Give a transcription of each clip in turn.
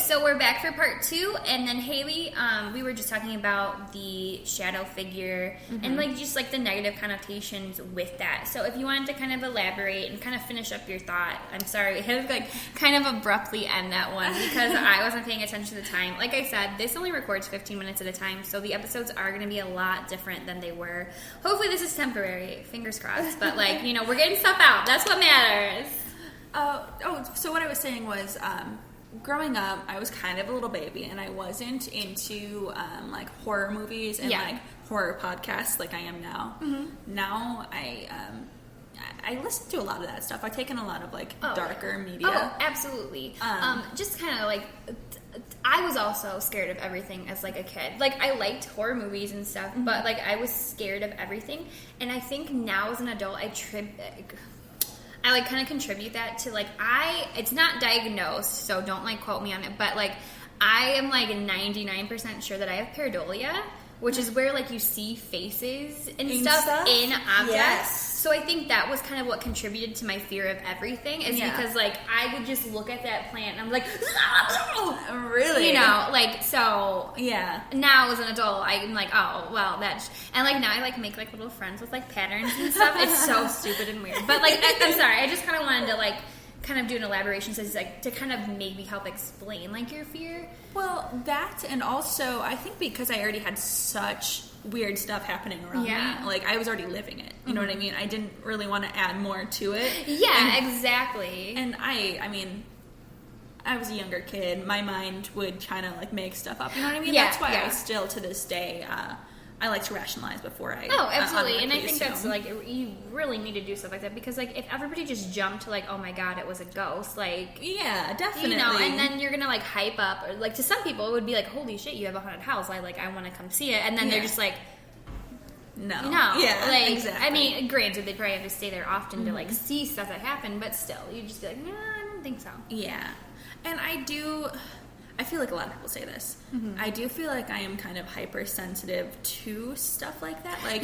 so we're back for part 2, and then Hailey, we were just talking about the shadow figure and like just like the negative connotations with that. So if you wanted to kind of elaborate and kind of finish up your thought, I'm sorry, we had to like kind of abruptly end that one because I wasn't paying attention to the time. Like I said, this only records 15 minutes at a time, so the episodes are going to be a lot different than they were. Hopefully this is temporary, fingers crossed, but like, you know, we're getting stuff out. That's what matters. So what I was saying was, growing up, I was kind of a little baby, and I wasn't into like horror movies and like horror podcasts like I am now. Now I listen to a lot of that stuff. I've taken a lot of like darker media. Oh, absolutely. Just kind of like, I was also scared of everything as like a kid. Like I liked horror movies and stuff, but like I was scared of everything. And I think now as an adult, I like kind of contribute that to like, it's not diagnosed, so don't like quote me on it, but like I am like 99% sure that I have pareidolia, which is where like you see faces and stuff in objects. Yes. So I think that was kind of what contributed to my fear of everything, is because like I would just look at that plant and I'm like, really? You know, like, so now as an adult I'm like, oh well, that's, and like now I like make like little friends with like patterns and stuff. It's so stupid and weird, but like I'm sorry, I just kind of wanted to like kind of do an elaboration, so it's like to kind of maybe help explain like your fear. Well, that, and also I think because I already had such weird stuff happening around me, like I was already living it, you know what I mean? I didn't really want to add more to it. Exactly. And I mean, I was a younger kid, my mind would kind of like make stuff up, you know what I mean? That's why I still to this day I like to rationalize before I absolutely. And I think that's like, you really need to do stuff like that, because like if everybody just jumped to like, oh my god, it was a ghost, like, definitely, you know, and then you're gonna like hype up, or like to some people it would be like, holy shit, you have a haunted house, I want to come see it, and then they're just like, no, like, exactly. I mean, granted, they probably have to stay there often to like see stuff that happened, but still, you just be like, nah, I don't think so. And I feel like a lot of people say this. I do feel like I am kind of hypersensitive to stuff like that. Like,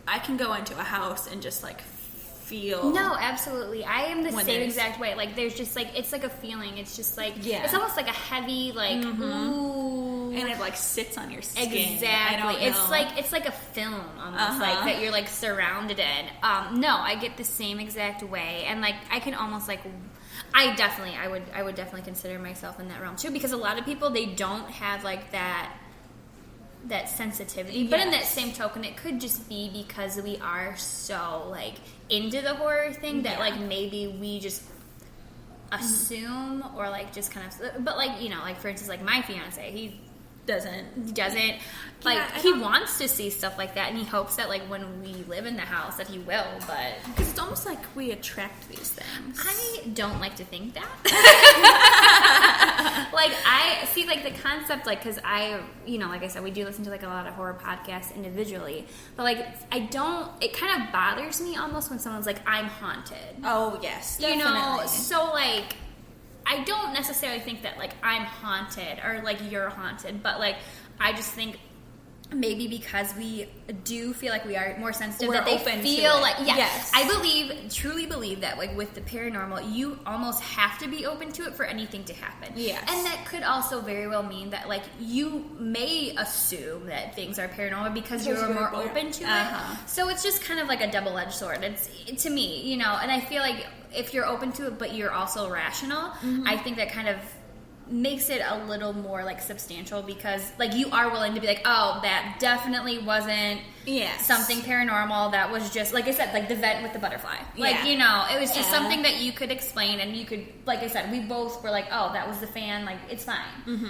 I can go into a house and just like feel. No, absolutely. I am the same exact way. Like, there's just like, it's like a feeling. It's just like, it's almost like a heavy, like, ooh. And it like sits on your skin. Exactly. I don't know. It's like a film almost, like that you're like surrounded in. No, I get the same exact way. And like, I can almost like, I would definitely consider myself in that realm too, because a lot of people, they don't have like that sensitivity. But in that same token, it could just be because we are so like into the horror thing that like maybe we just assume or like just kind of, but like, you know, like for instance, like my fiance, he doesn't like, he wants to see stuff like that, and he hopes that like when we live in the house that he will, but because it's almost like we attract these things. I don't like to think that. Like, I see like the concept, like, because I, you know, like I said, we do listen to like a lot of horror podcasts individually, but like it kind of bothers me almost when someone's like, I'm haunted. Oh yes, definitely. You know, so like, I don't necessarily think that like I'm haunted or like you're haunted, but like I just think maybe because we do feel like we are more sensitive, that they feel like, I truly believe that like with the paranormal, you almost have to be open to it for anything to happen. Yes. And that could also very well mean that like you may assume that things are paranormal because you're more open to it. So it's just kind of like a double-edged sword. It's to me, you know, and I feel like if you're open to it but you're also rational, I think that kind of makes it a little more like substantial, because like you are willing to be like, oh, that definitely wasn't something paranormal, that was just, like I said, like the vent with the butterfly, like, you know, it was just something that you could explain, and you could, like I said, we both were like, oh, that was the fan, like it's fine.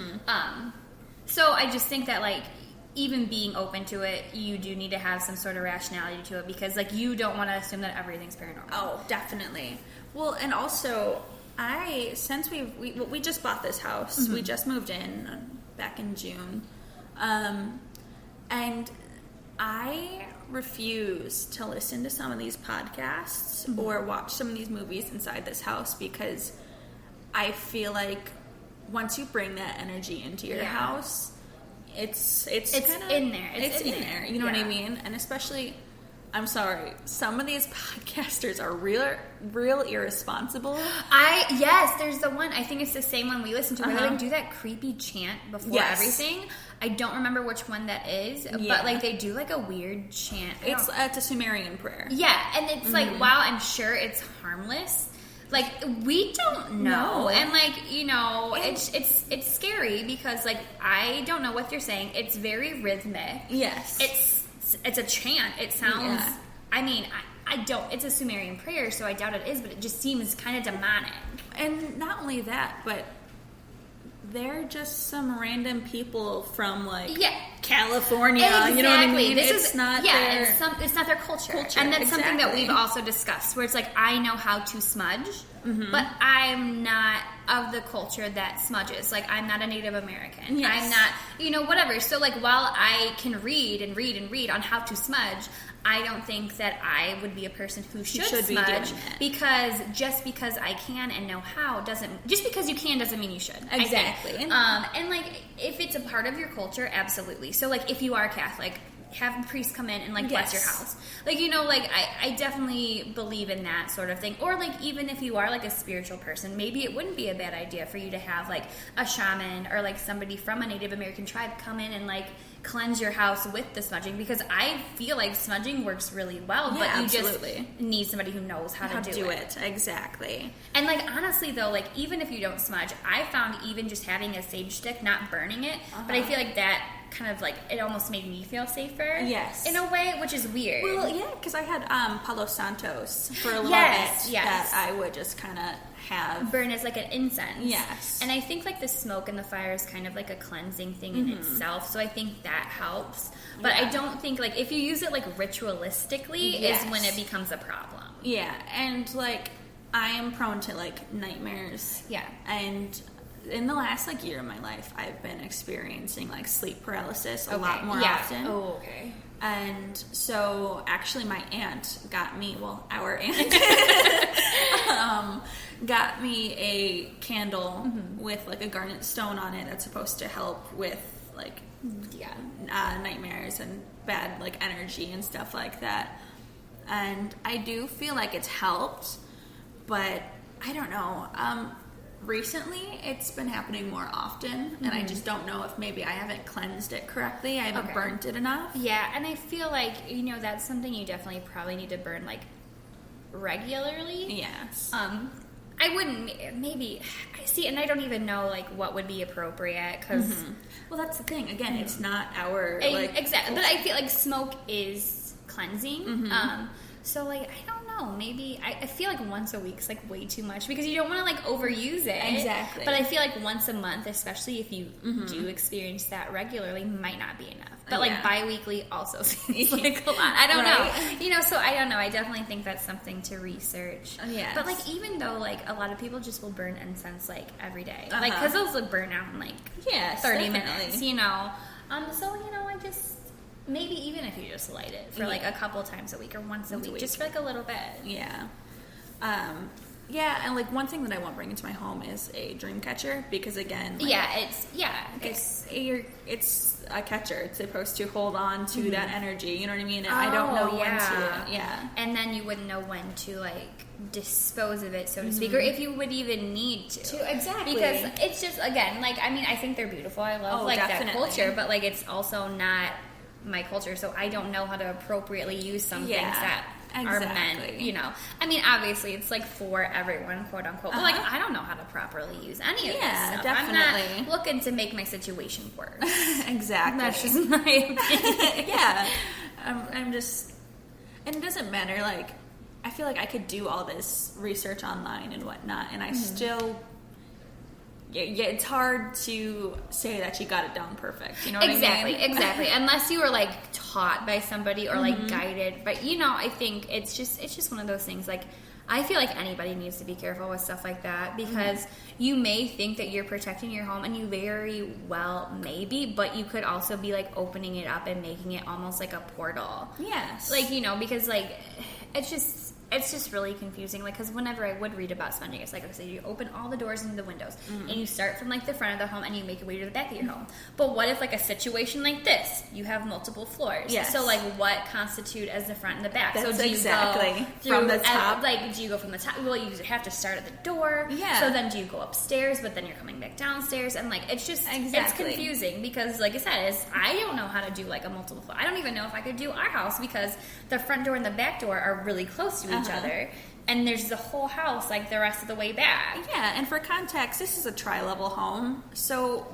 So I just think that like even being open to it, you do need to have some sort of rationality to it, because like you don't want to assume that everything's paranormal. Oh, definitely. Well, and also since we just bought this house, we just moved in back in June, and I refuse to listen to some of these podcasts or watch some of these movies inside this house, because I feel like once you bring that energy into your house, it's kinda, in there. It's in there. You know what I mean? And especially, I'm sorry, some of these podcasters are real irresponsible. Yes, there's the one, I think it's the same one we listened to, where they do that creepy chant before everything. I don't remember which one that is, but like they do like a weird chant. It's a Sumerian prayer. Yeah, and it's like, while I'm sure it's harmless, like we don't know, and like, you know, it's scary because like I don't know what you're saying. It's very rhythmic. Yes, it's a chant. It sounds. Yeah. I mean, I don't. It's a Sumerian prayer, so I doubt it is. But it just seems kind of demonic. And not only that, but they're just some random people from like California. Exactly. You know what I mean? It's not their culture. And that's something that we've also discussed, where it's like, I know how to smudge, but I'm not of the culture that smudges. Like, I'm not a Native American. Yes. I'm not, you know, whatever. So like, while I can read and read and read on how to smudge, I don't think that I would be a person who should smudge, because just because I can and know how just because you can doesn't mean you should. Exactly. And like, if it's a part of your culture, absolutely. So like, if you are Catholic, have a priest come in and like bless your house. Like, you know, like I definitely believe in that sort of thing. Or like, even if you are like a spiritual person, maybe it wouldn't be a bad idea for you to have like a shaman or like somebody from a Native American tribe come in and like cleanse your house with the smudging, because I feel like smudging works really well, but you just need somebody who knows how to do it. Exactly. And like, honestly though, like, even if you don't smudge, I found even just having a sage stick, not burning it, but I feel like that kind of like, it almost made me feel safer. Yes. In a way, which is weird. Well, yeah, because I had Palo Santos for a little bit that I would just kind of have burn as like an incense. Yes. And I think like the smoke and the fire is kind of like a cleansing thing in itself, so I think that helps. But I don't think, like, if you use it like ritualistically is when it becomes a problem. Yeah, and like, I am prone to like nightmares. Yeah. And in the last like year of my life, I've been experiencing like sleep paralysis a lot more often. Oh, okay. And so actually my aunt got me, our aunt got me a candle with like a garnet stone on it that's supposed to help with like nightmares and bad like energy and stuff like that. And I do feel like it's helped, but I don't know. Recently, it's been happening more often, and I just don't know if maybe I haven't cleansed it correctly. I haven't burnt it enough. Yeah, and I feel like, you know, that's something you definitely probably need to burn, like, regularly. Yes. I wouldn't, maybe, see, and I don't even know, like, what would be appropriate, because... Well, that's the thing. Again, it's not our, like... Exactly, but I feel like smoke is cleansing. So, like, I don't know. Maybe I feel like once a week is like way too much, because you don't want to like overuse it. Exactly. But I feel like once a month, especially if you do experience that regularly, might not be enough. But like bi-weekly also seems like a lot. I don't know. You know, so I don't know. I definitely think that's something to research. Yeah. But like, even though like a lot of people just will burn incense like every day, like, because those will burn out in like 30 minutes. You know. So you know, I just. Maybe even if you just light it for like a couple times a week or once a week, just for like a little bit. Yeah. Yeah, and like one thing that I won't bring into my home is a dream catcher, because again, like, it's a catcher. It's supposed to hold on to that energy. You know what I mean? And I don't know when to. Yeah. And then you wouldn't know when to like dispose of it, so to speak, or if you would even need to. Exactly. Because it's just, again, like, I mean, I think they're beautiful. I love that culture, but like, it's also not my culture, so I don't know how to appropriately use some things that are meant, you know. I mean, obviously it's like for everyone, quote unquote, but like, I don't know how to properly use any of this stuff. Definitely. I'm not looking to make my situation worse. Exactly. That's just my opinion. Yeah. I'm just, and it doesn't matter, like, I feel like I could do all this research online and whatnot, and I still... Yeah, it's hard to say that you got it down perfect. You know what I mean? Exactly. Unless you were like taught by somebody or like guided. But you know, I think it's just one of those things. Like, I feel like anybody needs to be careful with stuff like that, because you may think that you're protecting your home, and you very well may be, but you could also be like opening it up and making it almost like a portal. Yes. Like, you know, because like, it's just... it's just really confusing. Like, because whenever I would read about sponging, it's like, okay, so you open all the doors and the windows, and you start from like the front of the home, and you make your way to the back of your home. But what if like a situation like this, you have multiple floors? Yes. So like, what constitute as the front and the back? That's so do exactly you go from the top. Like, do you go from the top? Well, you have to start at the door. Yeah. So then do you go upstairs? But then you're coming back downstairs, and like, it's just it's confusing because, like I said, I don't know how to do like a multiple floor. I don't even know if I could do our house because the front door and the back door are really close to each other, and there's the whole house like the rest of the way back. Yeah, and for context, this is a tri-level home, so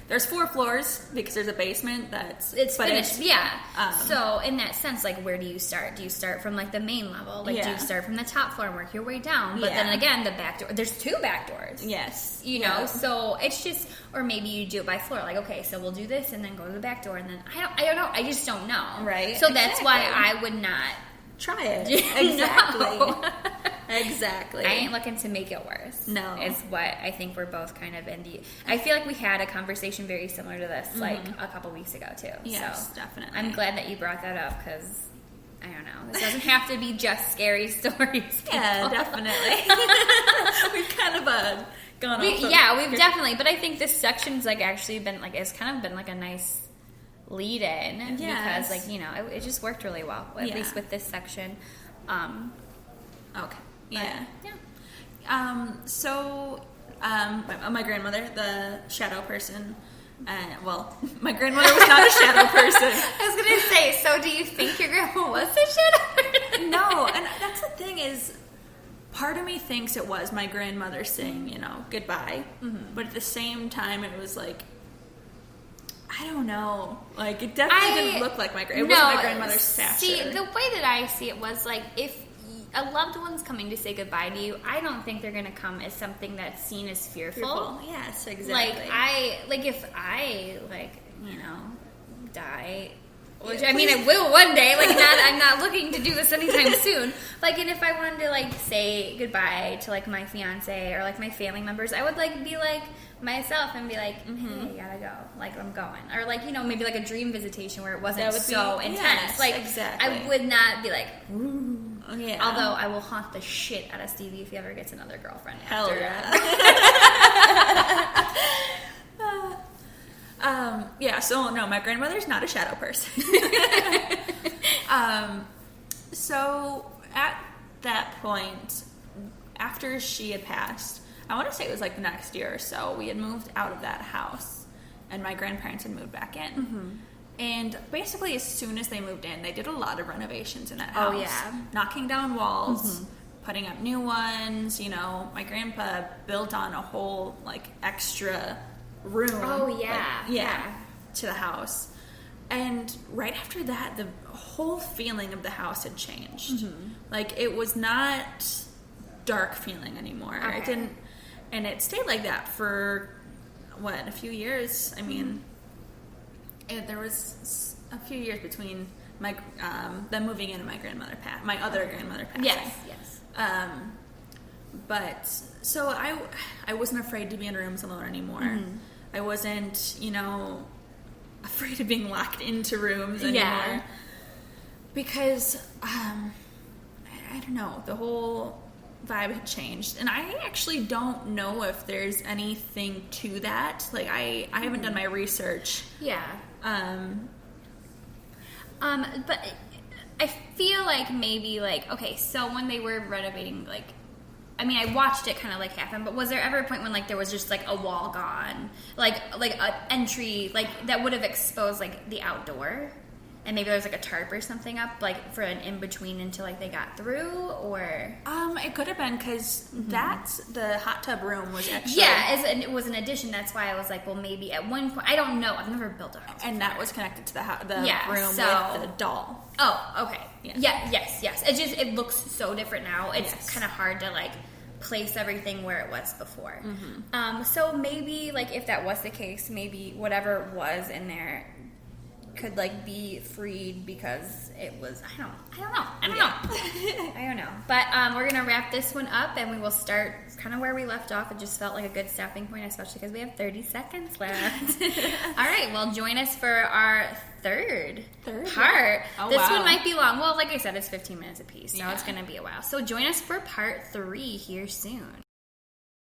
there's 4 floors because there's a basement it's finished. So in that sense, like, where do you start? Do you start from like the main level? Like, do you start from the top floor and work your way down? But then again, the back door, there's 2 back doors. Yes. You know, so it's just, or maybe you do it by floor. Like, okay, so we'll do this and then go to the back door, and then I don't know. I just don't know. Right. So that's why I would not try it. Exactly. No. Exactly. I ain't looking to make it worse. No. Is what I think we're both kind of in the... I feel like we had a conversation very similar to this, like, a couple weeks ago, too. Yes, so definitely. I'm glad that you brought that up, because, I don't know, this doesn't have to be just scary stories. Yeah, definitely. We've kind of gone off. We've definitely... But I think this section's, like, actually been, like, it's kind of been, like, a nice lead-in. Yes. Because, like, you know, it just worked really well, at least with this section. Okay. Yeah. Yeah. My grandmother, the shadow person, my grandmother was not a shadow person. I was going to say, so do you think your grandma was a shadow person? No, and that's the thing is, part of me thinks it was my grandmother saying, you know, goodbye, but at the same time, it was like, I don't know. Like, it definitely didn't look like it wasn't my grandmother's stature. See, the way that I see it was, like, if a loved one's coming to say goodbye to you, I don't think they're going to come as something that's seen as fearful. Yes, exactly. If I, you know, die, which, I mean, I will one day, I'm not looking to do this anytime soon, and if I wanted to, say goodbye to, my fiance or, my family members, I would, be, myself and be like, hey, I gotta go. I'm going. Or, you know, maybe, a dream visitation where it wasn't so intense. Yes, exactly. I would not be like, ooh. Yeah. Although I will haunt the shit out of Stevie if he ever gets another girlfriend. Hell yeah. So no, my grandmother's not a shadow person. So at that point, after she had passed, I want to say it was the next year or so, we had moved out of that house and my grandparents had moved back in. Mm-hmm. And basically, as soon as they moved in, they did a lot of renovations in that house. Oh, yeah. Knocking down walls, putting up new ones. You know, my grandpa built on a whole, extra room. Oh, yeah. To the house. And right after that, the whole feeling of the house had changed. Mm-hmm. It was not dark feeling anymore. Okay. It didn't, and it stayed like that for, a few years? I mean... there was a few years between them moving in and my other grandmother passing. Yes. But so I wasn't afraid to be in rooms alone anymore. Mm-hmm. I wasn't, afraid of being locked into rooms anymore. Yeah. Because I don't know, the whole vibe had changed, and I actually don't know if there's anything to that. I haven't done my research. Yeah. But I feel like maybe okay, so when they were renovating, I mean, I watched it kind of happen, but was there ever a point when there was just a wall gone, an entry that would have exposed the outdoor, and maybe there was a tarp or something up for an in between until they got through, or it could have been because that's the hot tub room was actually it was an addition. That's why I was well, maybe at one point, I don't know, I've never built a house and before. That was connected to the room with the doll. Oh, okay. Yes. It looks so different now. It's kind of hard to place everything where it was before. So maybe if that was the case, maybe whatever was in there could like be freed because it was I don't know. But we're gonna wrap this one up, and we will start kind of where we left off. It just felt like a good stopping point, especially because we have 30 seconds left. All right, well, join us for our third part. Oh, this wow. one might be long. Well, like I said, it's 15 minutes apiece, so it's gonna be a while. So join us for part 3 here soon.